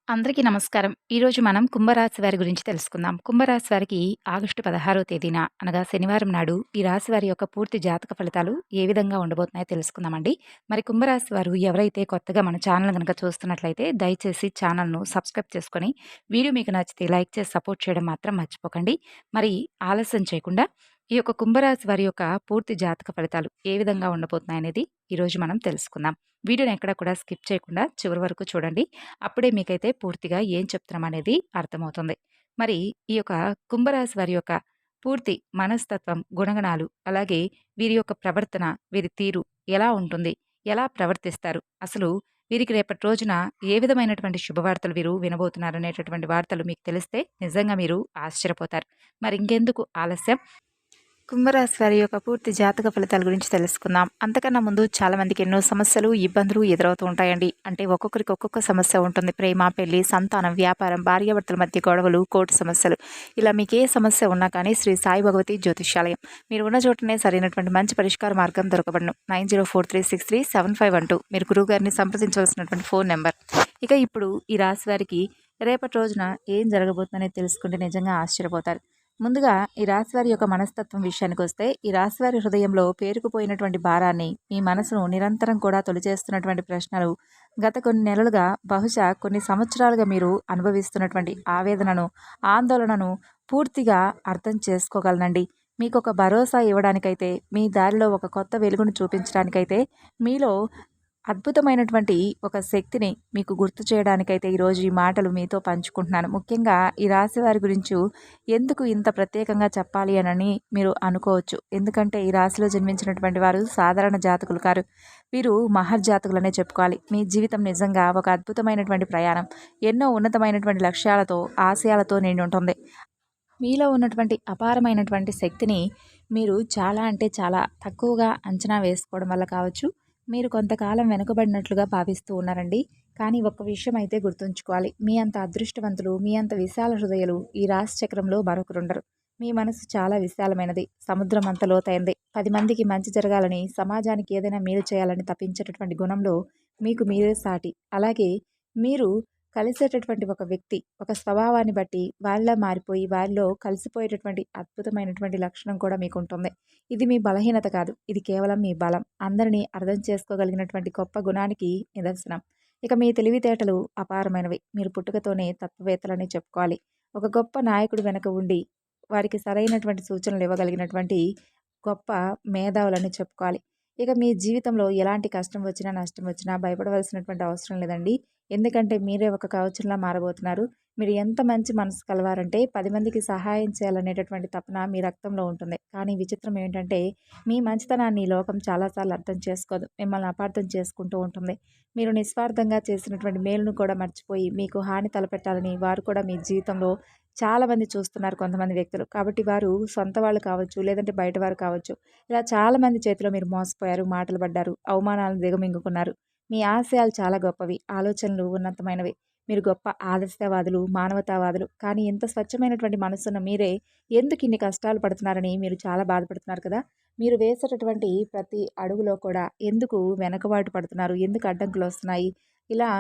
అందరికీ నమస్కారం. ఈరోజు మనం కుంభరాశి వారి గురించి తెలుసుకుందాం. కుంభరాశి వారికి ఆగస్టు 16వ తేదీన అనగా శనివారం నాడు ఈ రాశి వారి యొక్క పూర్తి జాతక ఫలితాలు ఏ విధంగా ఉండబోతున్నాయో తెలుసుకుందామండి. మరి కుంభరాశి వారు ఎవరైతే కొత్తగా మన ఛానల్ గనక చూస్తున్నట్లయితే దయచేసి ఛానల్‌ను సబ్స్క్రైబ్ చేసుకొని, వీడియో మీకు నచ్చితే లైక్ చేసి సపోర్ట్ చేయడం మాత్రం మర్చిపోకండి. మరి ఆలస్యం చేయకుండా ఈ యొక్క కుంభరాశి వారి యొక్క పూర్తి జాతక ఫలితాలు ఏ విధంగా ఉండబోతున్నాయనేది ఈరోజు మనం తెలుసుకుందాం. వీడియోని ఎక్కడ కూడా స్కిప్ చేయకుండా చివరి వరకు చూడండి. అప్పుడే మీకైతే పూర్తిగా ఏం చెప్తున్నామనేది అర్థమవుతుంది. మరి ఈ యొక్క కుంభరాశి వారి యొక్క పూర్తి మనస్తత్వం, గుణగణాలు, అలాగే వీరి యొక్క ప్రవర్తన, వీరి తీరు ఎలా ఉంటుంది? ఎలా ప్రవర్తిస్తారు? అసలు వీరికి రేపటి రోజున ఏ విధమైనటువంటి శుభవార్తలు వీరు వినబోతున్నారనేటటువంటి వార్తలు మీకు తెలిస్తే నిజంగా మీరు ఆశ్చర్యపోతారు. మరి ఇంకెందుకు ఆలస్యం? కుంభరాశి వారి యొక్క పూర్తి జాతక ఫలితాల గురించి తెలుసుకుందాం. అంతకన్నా ముందు చాలా మందికి ఎన్నో సమస్యలు, ఇబ్బందులు ఎదురవుతూ ఉంటాయండి. అంటే ఒక్కొక్కరికి ఒక్కొక్క సమస్య ఉంటుంది. ప్రేమ, పెళ్లి, సంతానం, వ్యాపారం, భార్యాభర్తల మధ్య గొడవలు, కోర్టు సమస్యలు, ఇలా మీకు ఏ సమస్య ఉన్నా కానీ శ్రీ సాయి భగవతి జ్యోతిష్యాలయం మీరు ఉన్న చోటనే సరైనటువంటి మంచి పరిష్కార మార్గం దొరకబడును. 9043637512 మీరు గురువు గారిని సంప్రదించవలసినటువంటి ఫోన్ నెంబర్. ఇక ఇప్పుడు ఈ రాశి వారికి రేపటి రోజున ఏం జరగబోతుందనేది తెలుసుకుంటే నిజంగా ఆశ్చర్యపోతారు. ముందుగా ఈ రాశివారి యొక్క మనస్తత్వం విషయానికి వస్తే, ఈ రాశివారి హృదయంలో పేరుకుపోయినటువంటి భారాన్ని, మీ మనసును నిరంతరం కూడా తొలిచేస్తున్నటువంటి ప్రశ్నలు, గత కొన్ని నెలలుగా, బహుశా కొన్ని సంవత్సరాలుగా మీరు అనుభవిస్తున్నటువంటి ఆవేదనను, ఆందోళనను పూర్తిగా అర్థం చేసుకోగలనండి. మీకు ఒక భరోసా ఇవ్వడానికైతే, మీ దారిలో ఒక కొత్త వెలుగును చూపించడానికైతే, మీలో అద్భుతమైనటువంటి ఒక శక్తిని మీకు గుర్తు చేయడానికైతే ఈరోజు ఈ మాటలు మీతో పంచుకుంటున్నాను. ముఖ్యంగా ఈ రాశి వారి గురించి ఎందుకు ఇంత ప్రత్యేకంగా చెప్పాలి అనని మీరు అనుకోవచ్చు. ఎందుకంటే ఈ రాశిలో జన్మించినటువంటి వారు సాధారణ జాతకులు కారు. వీరు మహర్జాతకులనే చెప్పుకోవాలి. మీ జీవితం నిజంగా ఒక అద్భుతమైనటువంటి ప్రయాణం. ఎన్నో ఉన్నతమైనటువంటి లక్ష్యాలతో, ఆశయాలతో నిండి ఉంటుంది. మీలో ఉన్నటువంటి అపారమైనటువంటి శక్తిని మీరు చాలా అంటే చాలా తక్కువగా అంచనా వేసుకోవడం వల్ల కావచ్చు, మీరు కొంతకాలం వెనుకబడినట్లుగా భావిస్తూ ఉన్నారండి. కానీ ఒక్క విషయం అయితే గుర్తుంచుకోవాలి. మీ అంత అదృష్టవంతులు, మీ అంత విశాల హృదయాలు ఈ రాశి చక్రంలో మరొకరుండరు. మీ మనసు చాలా విశాలమైనది. సముద్రం అంత లోతైనది. 10 మందికి మంచి జరగాలని, సమాజానికి ఏదైనా మేలు చేయాలని తపించేటటువంటి గుణంలో మీకు మీరే సాటి. అలాగే మీరు కలిసేటటువంటి ఒక వ్యక్తి, ఒక స్వభావాన్ని బట్టి వాళ్ళలా మారిపోయి, వారిలో కలిసిపోయేటటువంటి అద్భుతమైనటువంటి లక్షణం కూడా మీకుంటుంది. ఇది మీ బలహీనత కాదు. ఇది కేవలం మీ బలం. అందరినీ అర్థం చేసుకోగలిగినటువంటి గొప్ప గుణానికి నిదర్శనం. ఇక మీ తెలివితేటలు అపారమైనవి. మీరు పుట్టుకతోనే తత్వవేత్తలని చెప్పుకోవాలి. ఒక గొప్ప నాయకుడు వెనక ఉండి, వారికి సరైనటువంటి సూచనలు ఇవ్వగలిగినటువంటి గొప్ప మేధావులని చెప్పుకోవాలి. ఇక మీ జీవితంలో ఎలాంటి కష్టం వచ్చినా, నష్టం వచ్చినా భయపడవలసినటువంటి అవసరం లేదండి. ఎందుకంటే మీరే ఒక కవచంలా మారబోతున్నారు. మీరు ఎంత మంచి మనసు కలవారంటే 10 మందికి సహాయం చేయాలనేటటువంటి తపన మీ రక్తంలో ఉంటుంది. కానీ విచిత్రం ఏంటంటే, మీ మంచితనాన్ని ఈ లోకం చాలా సార్లు అర్థం చేసుకోదు. మిమ్మల్ని అపార్థం చేసుకుంటూ ఉంటుంది. మీరు నిస్వార్థంగా చేసినటువంటి మేలును కూడా మర్చిపోయి, మీకు హాని తలపెట్టాలని వారు కూడా మీ జీవితంలో చాలామంది చూస్తున్నారు, కొంతమంది వ్యక్తులు. కాబట్టి వారు సొంత వాళ్ళు కావచ్చు, లేదంటే బయట వారు కావచ్చు. ఇలా చాలామంది చేతిలో మీరు మోసపోయారు, మాటలు పడ్డారు, అవమానాలను దిగమింగుకున్నారు. మీ ఆశయాలు చాలా గొప్పవి, ఆలోచనలు ఉన్నతమైనవి. మీరు గొప్ప ఆదర్శవాదులు, మానవతావాదులు. కానీ ఇంత స్వచ్ఛమైనటువంటి మనసున్న మీరే ఎందుకు ఇన్ని కష్టాలు పడుతున్నారని మీరు చాలా బాధపడుతున్నారు కదా. మీరు వేసేటటువంటి ప్రతి అడుగులో కూడా ఎందుకు వెనకబాటు పడుతున్నారు, ఎందుకు అడ్డంకులు వస్తున్నాయి, ఇలా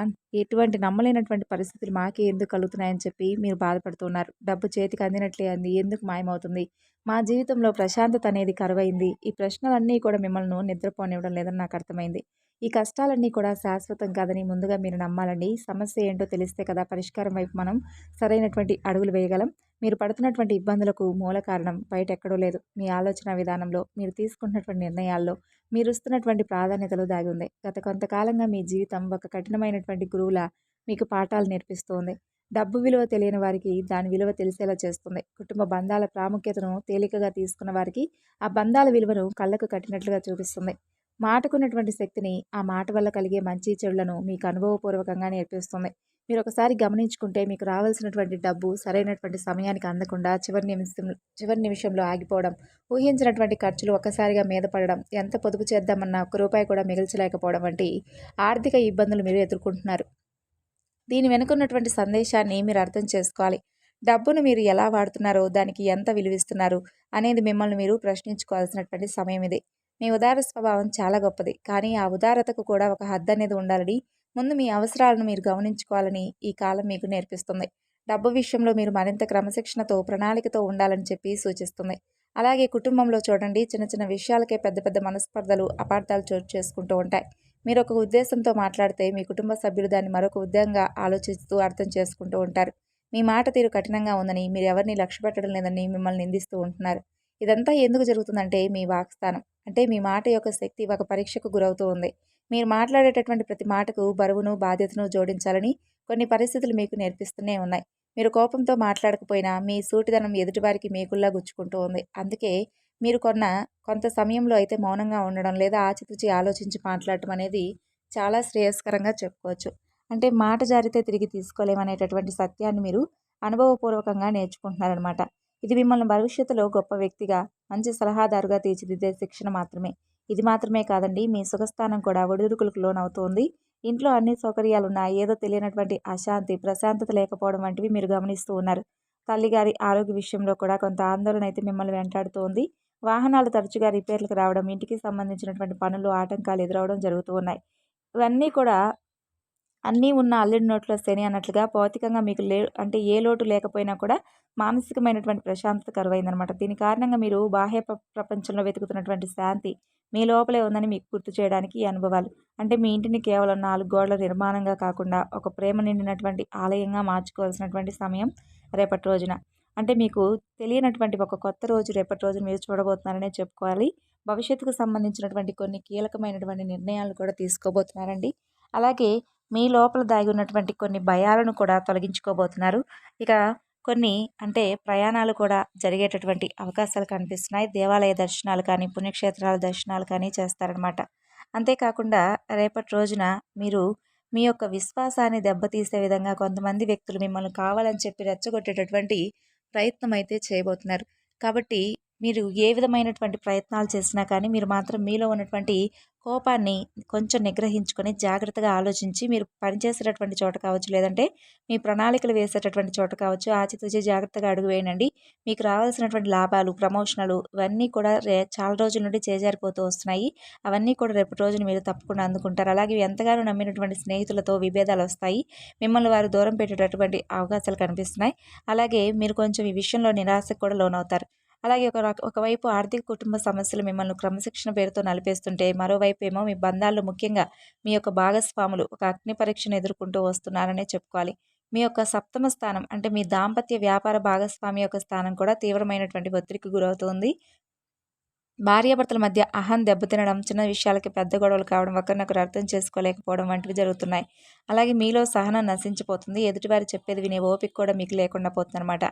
ఎటువంటి నమ్మలేనటువంటి పరిస్థితులు మాకే ఎందుకు కలుగుతున్నాయని చెప్పి మీరు బాధపడుతున్నారు. డబ్బు చేతికి అందినట్లే అంది ఎందుకు మాయమవుతుంది, మా జీవితంలో ప్రశాంతత అనేది కరువైంది. ఈ ప్రశ్నలన్నీ కూడా మిమ్మల్ని నిద్రపోనివ్వడం లేదని నాకు అర్థమైంది. ఈ కష్టాలన్నీ కూడా శాశ్వతం కాదని ముందుగా మీరు నమ్మాలండి. సమస్య ఏంటో తెలిస్తే కదా పరిష్కారం వైపు మనం సరైనటువంటి అడుగులు వేయగలం. మీరు పడుతున్నటువంటి ఇబ్బందులకు మూల కారణం బయట ఎక్కడో లేదు, మీ ఆలోచన విధానంలో, మీరు తీసుకుంటున్నటువంటి నిర్ణయాల్లో, మీరు ఇస్తున్నటువంటి ప్రాధాన్యతలు దాగి ఉంది. గత కొంతకాలంగా మీ జీవితం ఒక కఠినమైనటువంటి గురువులా మీకు పాఠాలు నేర్పిస్తోంది. డబ్బు విలువ తెలియని వారికి దాని విలువ తెలిసేలా చేస్తుంది. కుటుంబ బంధాల ప్రాముఖ్యతను తేలికగా తీసుకున్న వారికి ఆ బంధాల విలువను కళ్ళకు కట్టినట్లుగా చూపిస్తుంది. మాటకున్నటువంటి శక్తిని ఆ మాట వల్ల కలిగే మంచి చెడులను మీకు అనుభవపూర్వకంగా నేర్పిస్తుంది. మీరు ఒకసారి గమనించుకుంటే, మీకు రావాల్సినటువంటి డబ్బు సరైనటువంటి సమయానికి అందకుండా చివరి నిమిషంలో ఆగిపోవడం, ఊహించినటువంటి ఖర్చులు ఒక్కసారిగా మీద పడడం, ఎంత పొదుపు చేద్దామన్నా ఒక్క రూపాయి కూడా మిగిల్చలేకపోవడం వంటి ఆర్థిక ఇబ్బందులు మీరు ఎదుర్కొంటున్నారు. దీని వెనుకున్నటువంటి సందేశాన్ని మీరు అర్థం చేసుకోవాలి. డబ్బును మీరు ఎలా వాడుతున్నారో, దానికి ఎంత విలువిస్తున్నారు అనేది మిమ్మల్ని మీరు ప్రశ్నించుకోవాల్సినటువంటి సమయం ఇది. మీ ఉదార స్వభావం చాలా గొప్పది. కానీ ఆ ఉదారతకు కూడా ఒక హద్దు అనేది ఉండాలని ముందు మీ అవసరాలను మీరు గమనించుకోవాలని ఈ కాలం మీకు నేర్పిస్తుంది. డబ్బు విషయంలో మీరు మరింత క్రమశిక్షణతో ప్రణాళికతో ఉండాలని చెప్పి సూచిస్తుంది. అలాగే కుటుంబంలో చూడండి, చిన్న చిన్న విషయాలకే పెద్ద పెద్ద మనస్పర్ధలు, అపార్థాలు చోటు చేసుకుంటూ ఉంటాయి. మీరు ఒక ఉద్దేశంతో మాట్లాడితే మీ కుటుంబ సభ్యులు దాన్ని మరొక ఉద్యంగా ఆలోచిస్తూ అర్థం చేసుకుంటూ ఉంటారు. మీ మాట తీరు కఠినంగా ఉందని, మీరు ఎవరిని లక్ష్య పెట్టడం లేదని మిమ్మల్ని నిందిస్తూ ఉంటున్నారు. ఇదంతా ఎందుకు జరుగుతుందంటే మీ వాక్స్థానం అంటే మీ మాట యొక్క శక్తి ఒక పరీక్షకు గురవుతూ ఉంది. మీరు మాట్లాడేటటువంటి ప్రతి మాటకు బరువును, బాధ్యతను జోడించాలని కొన్ని పరిస్థితులు మీకు నేర్పిస్తూనే ఉన్నాయి. మీరు కోపంతో మాట్లాడకపోయినా మీ సూటిదనం ఎదుటివారికి మేకుల్లా గుచ్చుకుంటూ ఉంది. అందుకే మీరు కొంత సమయంలో అయితే మౌనంగా ఉండడం లేదా ఆచితూచి ఆలోచించి మాట్లాడటం అనేది చాలా శ్రేయస్కరంగా చెప్పుకోవచ్చు. అంటే మాట జారితే తిరిగి తీసుకోలేమనేటటువంటి సత్యాన్ని మీరు అనుభవపూర్వకంగా నేర్చుకుంటున్నారనమాట. ఇది మిమ్మల్ని భవిష్యత్తులో గొప్ప వ్యక్తిగా, మంచి సలహాదారుగా తీర్చిదిద్దే శిక్షణ మాత్రమే. ఇది మాత్రమే కాదండి, మీ సుఖస్థానం కూడా ఒడిదుడుకులకు లోనవుతోంది. ఇంట్లో అన్ని సౌకర్యాలున్నా ఏదో తెలియనటువంటి అశాంతి, ప్రశాంతత లేకపోవడం వంటివి మీరు గమనిస్తూ ఉన్నారు. తల్లిగారి ఆరోగ్య విషయంలో కూడా కొంత ఆందోళన అయితే మిమ్మల్ని వెంటాడుతోంది. వాహనాలు తరచుగా రిపేర్లకు రావడం, ఇంటికి సంబంధించినటువంటి పనులు ఆటంకాలు ఎదురవడం జరుగుతూ ఉన్నాయి. ఇవన్నీ కూడా అన్నీ ఉన్న అల్లుడి నోట్లో శని అన్నట్లుగా భౌతికంగా మీకు అంటే ఏ లోటు లేకపోయినా కూడా మానసికమైనటువంటి ప్రశాంతత కరువైందనమాట. దీని కారణంగా మీరు బాహ్య ప్రపంచంలో వెతుకుతున్నటువంటి శాంతి మీ లోపలే ఉందని మీకు గుర్తు చేయడానికి ఈ అనుభవాలు. అంటే మీ ఇంటిని కేవలం 4 గోడల నిర్మాణంగా కాకుండా ఒక ప్రేమ నిండినటువంటి ఆలయంగా మార్చుకోవాల్సినటువంటి సమయం రేపటి రోజున. అంటే మీకు తెలియనటువంటి ఒక కొత్త రోజు రేపటి రోజున మీరు చూడబోతున్నారనే చెప్పుకోవాలి. భవిష్యత్తుకు సంబంధించినటువంటి కొన్ని కీలకమైనటువంటి నిర్ణయాలు కూడా తీసుకోబోతున్నారండి. అలాగే మీ లోపల దాగి ఉన్నటువంటి కొన్ని భయాలను కూడా తొలగించుకోబోతున్నారు. ఇక కొన్ని అంటే ప్రయాణాలు కూడా జరిగేటటువంటి అవకాశాలు కనిపిస్తున్నాయి. దేవాలయ దర్శనాలు కానీ, పుణ్యక్షేత్రాల దర్శనాలు కానీ చేస్తారనమాట. అంతేకాకుండా రేపటి రోజున మీరు మీ యొక్క విశ్వాసాన్ని దెబ్బతీసే విధంగా కొంతమంది వ్యక్తులు మిమ్మల్ని కావాలని చెప్పి రెచ్చగొట్టేటటువంటి ప్రయత్నం అయితే చేయబోతున్నారు. కాబట్టి మీరు ఏ విధమైనటువంటి ప్రయత్నాలు చేసినా కానీ మీరు మాత్రం మీలో ఉన్నటువంటి కోపాన్ని కొంచెం నిగ్రహించుకొని జాగ్రత్తగా ఆలోచించి మీరు పనిచేసేటటువంటి చోట కావచ్చు, లేదంటే మీ ప్రణాళికలు వేసేటటువంటి చోట కావచ్చు, ఆచితూచి జాగ్రత్తగా అడుగు వేయనండి. మీకు రావాల్సినటువంటి లాభాలు, ప్రమోషన్లు ఇవన్నీ కూడా చాలా రోజుల నుండి చేజారిపోతూ వస్తున్నాయి. అవన్నీ కూడా రేపటి రోజున మీరు తప్పకుండా అందుకుంటారు. అలాగే ఎంతగానో నమ్మినటువంటి స్నేహితులతో విభేదాలు వస్తాయి. మిమ్మల్ని వారు దూరం పెట్టేటటువంటి అవకాశాలు కనిపిస్తున్నాయి. అలాగే మీరు కొంచెం ఈ విషయంలో నిరాశకు కూడా లోనవుతారు. అలాగే ఒకవైపు ఆర్థిక కుటుంబ సమస్యలు మిమ్మల్ని క్రమశిక్షణ పేరుతో నలిపేస్తుంటే, మరోవైపు ఏమో మీ బంధాల్లో ముఖ్యంగా మీ యొక్క భాగస్వాములు ఒక అగ్ని పరీక్షను ఎదుర్కొంటూ వస్తున్నారనే చెప్పుకోవాలి. మీ యొక్క సప్తమ స్థానం అంటే మీ దాంపత్య వ్యాపార భాగస్వామి యొక్క స్థానం కూడా తీవ్రమైనటువంటి ఒత్తిడికి గురవుతుంది. భార్యాభర్తల మధ్య అహం దెబ్బతినడం, చిన్న విషయాలకి పెద్ద గొడవలు కావడం, ఒకరినొకరు అర్థం చేసుకోలేకపోవడం వంటివి జరుగుతున్నాయి. అలాగే మీలో సహనం నశించిపోతుంది. ఎదుటివారు చెప్పేది వినే ఓపిక కూడా మీకు లేకుండా పోతుందన్నమాట.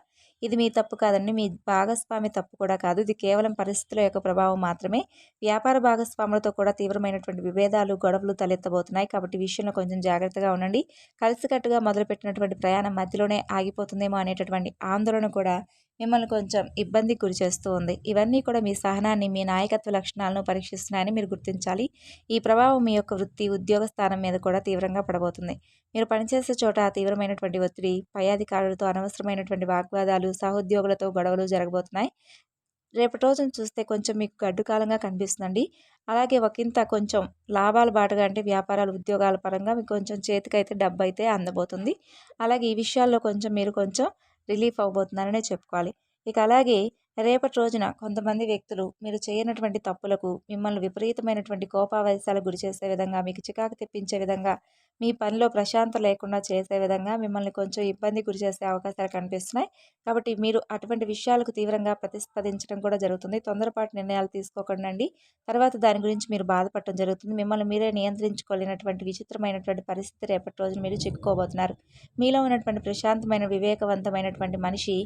ఇది మీ తప్పు కాదండి, మీ భాగస్వామి తప్పు కూడా కాదు. ఇది కేవలం పరిస్థితుల యొక్క ప్రభావం మాత్రమే. వ్యాపార భాగస్వాములతో కూడా తీవ్రమైనటువంటి విభేదాలు, గొడవలు తలెత్తబోతున్నాయి. కాబట్టి ఈ విషయంలో కొంచెం జాగ్రత్తగా ఉండండి. కలిసికట్టుగా మొదలుపెట్టినటువంటి ప్రయాణం మధ్యలోనే ఆగిపోతుందేమో అనేటటువంటి ఆందోళన కూడా మిమ్మల్ని కొంచెం ఇబ్బందికి గురి చేస్తూ ఉంది. ఇవన్నీ కూడా మీ సహనాన్ని, మీ నాయకత్వ లక్షణాలను పరీక్షిస్తున్నాయని మీరు గుర్తించాలి. ఈ ప్రభావం మీ యొక్క వృత్తి, ఉద్యోగ స్థానం మీద కూడా తీవ్రంగా పడబోతుంది. మీరు పనిచేసే చోట తీవ్రమైనటువంటి ఒత్తిడి, పై అధికారులతో అనవసరమైనటువంటి వాగ్వాదాలు, సహోద్యోగులతో గొడవలు జరగబోతున్నాయి. రేపటి రోజున చూస్తే కొంచెం మీకు గడ్డు కాలంగా కనిపిస్తుందండి. అలాగే ఒకంత కొంచెం లాభాల బాటగా అంటే వ్యాపారాలు, ఉద్యోగాల పరంగా మీకు కొంచెం చేతికైతే డబ్బైతే అందబోతుంది. అలాగే ఈ విషయాల్లో మీరు కొంచెం రిలీఫ్ అవ్వబోతున్నారనే చెప్పుకోవాలి. ఇక అలాగే రేపటి రోజున కొంతమంది వ్యక్తులు మీరు చేయనటువంటి తప్పులకు మిమ్మల్ని విపరీతమైనటువంటి కోపావేశాలకు గురి చేసే విధంగా, మీకు చికాకు తెప్పించే విధంగా, మీ పనిలో ప్రశాంతత లేకుండా చేసే విధంగా మిమ్మల్ని కొంచెం ఇబ్బంది గురి చేసే అవకాశాలు కనిపిస్తున్నాయి. కాబట్టి మీరు అటువంటి విషయాలకు తీవ్రంగా ప్రతిస్పందించడం కూడా జరుగుతుంది. తొందరపాటు నిర్ణయాలు తీసుకోకండి. తర్వాత దాని గురించి మీరు బాధపడటం జరుగుతుంది. మిమ్మల్ని మీరే నియంత్రించుకోలేనటువంటి విచిత్రమైనటువంటి పరిస్థితి రేపటి రోజున మీరు చిక్కుకోబోతున్నారు. మీలో ఉన్నటువంటి ప్రశాంతమైన, వివేకవంతమైనటువంటి మనిషి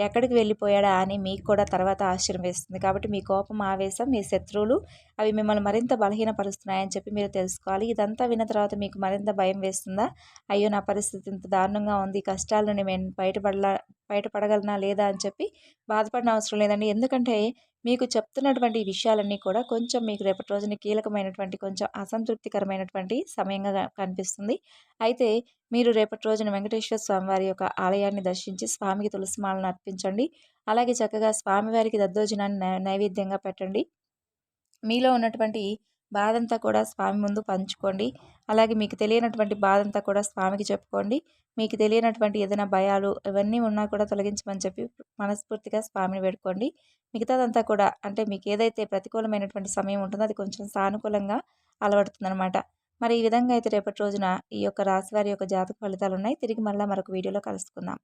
ఎక్కడికి వెళ్ళిపోయాడా అని మీకు కూడా తర్వాత ఆశ్చర్యం వేస్తుంది. కాబట్టి మీ కోపం, ఆవేశం, మీ శత్రువులు అవి మిమ్మల్ని మరింత బలహీనపరుస్తున్నాయని చెప్పి మీరు తెలుసుకోవాలి. ఇదంతా విన్న తర్వాత మీకు మరింత భయం వేస్తుందా? అయ్యో, నా పరిస్థితి ఇంత దారుణంగా ఉంది, కష్టాల నుండి నేను బయటపడగలనా లేదా అని చెప్పి బాధపడిన అవసరం లేదండి. ఎందుకంటే మీకు చెప్తున్నటువంటి ఈ విషయాలన్నీ కూడా కొంచెం మీకు రేపటి రోజున కీలకమైనటువంటి, కొంచెం అసంతృప్తికరమైనటువంటి సమయంగా కనిపిస్తుంది. అయితే మీరు రేపటి రోజున వెంకటేశ్వర స్వామి వారి యొక్క ఆలయాన్ని దర్శించి స్వామికి తులసిమాలను అర్పించండి. అలాగే చక్కగా స్వామివారికి దద్దోజనాన్ని నైవేద్యంగా పెట్టండి. మీలో ఉన్నటువంటి బాధంతా కూడా స్వామి ముందు పంచుకోండి. అలాగే మీకు తెలియనటువంటి బాధంతా కూడా స్వామికి చెప్పుకోండి. మీకు తెలియనటువంటి ఏదైనా భయాలు ఇవన్నీ ఉన్నా కూడా తొలగించమని చెప్పి మనస్ఫూర్తిగా స్వామిని వేడుకోండి. మిగతాదంతా కూడా అంటే మీకు ఏదైతే ప్రతికూలమైనటువంటి సమయం ఉంటుందో అది కొంచెం సానుకూలంగా అలవడుతుందనమాట. మరి ఈ విధంగా అయితే రేపటి రోజున ఈ యొక్క రాశి వారి యొక్క జాతక ఫలితాలున్నాయి. తిరిగి మళ్ళా మరొక వీడియోలో కలుసుకుందాం.